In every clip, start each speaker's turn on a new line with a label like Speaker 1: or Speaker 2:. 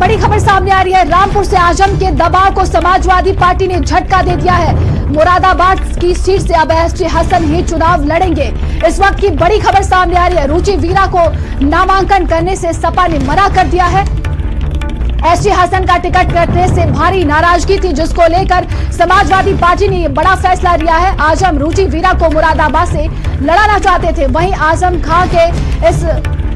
Speaker 1: बड़ी खबर सामने आ रही है। रामपुर से आजम के दबाव को समाजवादी पार्टी ने झटका दे दिया है। मुरादाबाद की सीट से अब एसटी हसन ही चुनाव लड़ेंगे। इस वक्त की बड़ी खबर सामने आ रही है। रुचि वीरा को नामांकन करने से सपा ने मना कर दिया है। एसटी हसन का टिकट कटने से भारी नाराजगी थी, जिसको लेकर समाजवादी पार्टी ने बड़ा फैसला लिया है। आजम रुचि वीरा को मुरादाबाद से लड़ाना चाहते थे, वहीं आजम खां के इस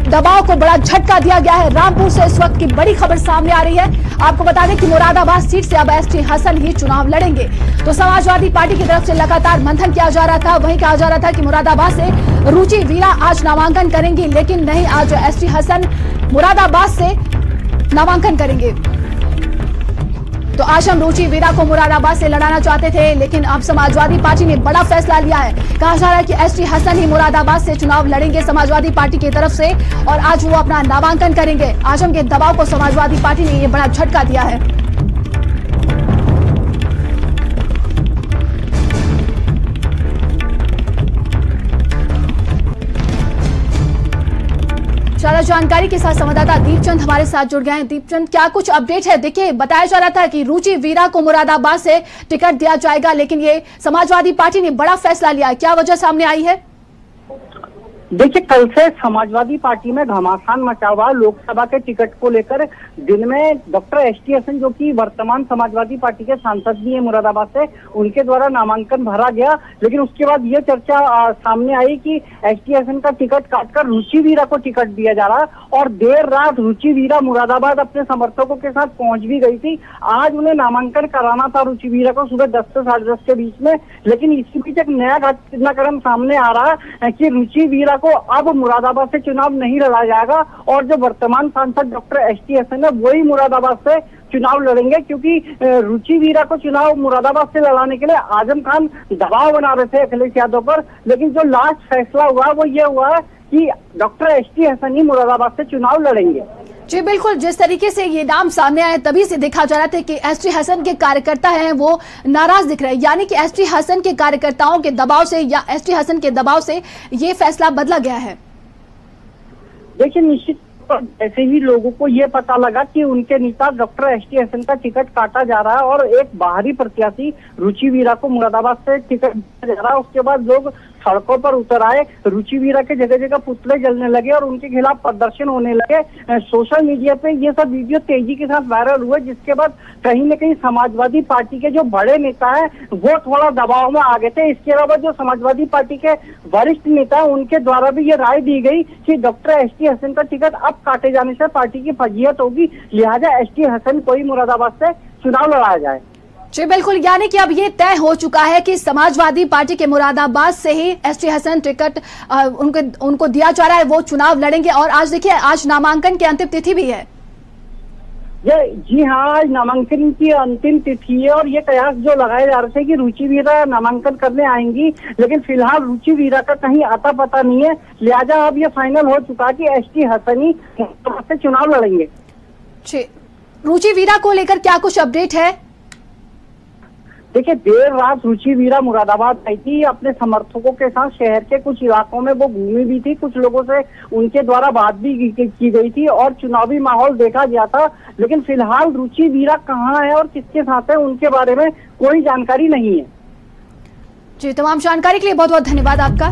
Speaker 1: दबाव को बड़ा झटका दिया गया है। रामपुर से इस वक्त की बड़ी खबर सामने आ रही है। आपको बता दें कि मुरादाबाद सीट से अब एसटी हसन ही चुनाव लड़ेंगे। तो समाजवादी पार्टी की तरफ से लगातार मंथन किया जा रहा था। वहीं कहा जा रहा था कि मुरादाबाद से रुचि वीरा आज नामांकन करेंगी, लेकिन नहीं, आज एसटी हसन मुरादाबाद से नामांकन करेंगे। तो आजम रुचि वीरा को मुरादाबाद से लड़ाना चाहते थे, लेकिन अब समाजवादी पार्टी ने बड़ा फैसला लिया है। कहा जा रहा है कि एसटी हसन ही मुरादाबाद से चुनाव लड़ेंगे समाजवादी पार्टी की तरफ से, और आज वो अपना नामांकन करेंगे। आजम के दबाव को समाजवादी पार्टी ने ये बड़ा झटका दिया है। ज्यादा जानकारी के साथ संवाददाता दीपचंद हमारे साथ जुड़ गए हैं। दीपचंद, क्या कुछ अपडेट है? देखिए, बताया जा रहा था कि रुचि वीरा को मुरादाबाद से टिकट दिया जाएगा, लेकिन ये समाजवादी पार्टी ने बड़ा फैसला लिया है। क्या वजह सामने आई है?
Speaker 2: देखिए, कल से समाजवादी पार्टी में घमासान मचा हुआ। लोकसभा के टिकट को लेकर दिन में डॉक्टर एसटी हसन, जो कि वर्तमान समाजवादी पार्टी के सांसद भी है मुरादाबाद से, उनके द्वारा नामांकन भरा गया। लेकिन उसके बाद ये चर्चा सामने आई कि एसटी हसन का टिकट काटकर रुचि वीरा को टिकट दिया जा रहा, और देर रात रुचि वीरा मुरादाबाद अपने समर्थकों के साथ पहुंच भी गई थी। आज उन्हें नामांकन कराना था रुचि वीरा को सुबह 10 से 10:30 के बीच में। लेकिन इसी बीच एक नया घटनाक्रम सामने आ रहा है कि रुचि वीरा को अब मुरादाबाद से चुनाव नहीं लड़ा जाएगा, और जो वर्तमान सांसद डॉक्टर एसटी हसन है वही मुरादाबाद से चुनाव लड़ेंगे, क्योंकि रुचि वीरा को चुनाव मुरादाबाद से लड़ाने के लिए आजम खान दबाव बना रहे थे अखिलेश यादव पर। लेकिन जो लास्ट फैसला हुआ वो ये हुआ है कि डॉक्टर एसटी हसन ही मुरादाबाद से चुनाव लड़ेंगे।
Speaker 1: जी बिल्कुल, जिस तरीके से ये नाम सामने आया तभी से देखा जा रहा था कि एसटी हसन के कार्यकर्ता हैं वो नाराज दिख रहे हैं, यानी कि एसटी हसन के कार्यकर्ताओं के दबाव से या एसटी हसन के दबाव से ये फैसला बदला गया है।
Speaker 2: देखिए, निश्चित ऐसे ही लोगों को ये पता लगा कि उनके नेता डॉक्टर एसटी हसन का टिकट काटा जा रहा है और एक बाहरी प्रत्याशी रुचि वीरा को मुरादाबाद से टिकट दिया जा रहा है। उसके बाद लोग सड़कों पर उतर आए, रुचि वीरा के जगह जगह पुतले जलने लगे और उनके खिलाफ प्रदर्शन होने लगे। सोशल मीडिया पे ये सब वीडियो तेजी के साथ वायरल हुए, जिसके बाद कहीं न कहीं समाजवादी पार्टी के जो बड़े नेता हैं वो थोड़ा दबाव में आ गए थे। इसके अलावा जो समाजवादी पार्टी के वरिष्ठ नेता हैं उनके द्वारा भी ये राय दी गई कि डॉक्टर एसटी हसन का टिकट अब काटे जाने से पार्टी की फजीहत होगी, लिहाजा एसटी हसन को ही मुरादाबाद से चुनाव लड़ाया जाए।
Speaker 1: जी बिल्कुल, यानी कि अब ये तय हो चुका है कि समाजवादी पार्टी के मुरादाबाद से ही एसटी हसन टिकट उनको दिया जा रहा है, वो चुनाव लड़ेंगे। और आज देखिए, आज नामांकन की अंतिम तिथि भी है।
Speaker 2: जी हाँ, आज नामांकन की अंतिम तिथि है और ये कयास जो लगाए जा रहे थे कि रुचि वीरा नामांकन करने आएंगी, लेकिन फिलहाल रुचि वीरा का कहीं आता पता नहीं है। लिहाजा अब ये फाइनल हो चुका कि एसटी हसन ही से चुनाव लड़ेंगे।
Speaker 1: रुचि वीरा को लेकर क्या कुछ अपडेट है?
Speaker 2: देखिए, देर रात रुचि वीरा मुरादाबाद आई थी, अपने समर्थकों के साथ शहर के कुछ इलाकों में वो घूमी भी थी। कुछ लोगों से उनके द्वारा बात भी की गई थी और चुनावी माहौल देखा गया था। लेकिन फिलहाल रुचि वीरा कहाँ है और किसके साथ है, उनके बारे में कोई जानकारी नहीं है।
Speaker 1: जी, तमाम जानकारी के लिए बहुत बहुत धन्यवाद आपका।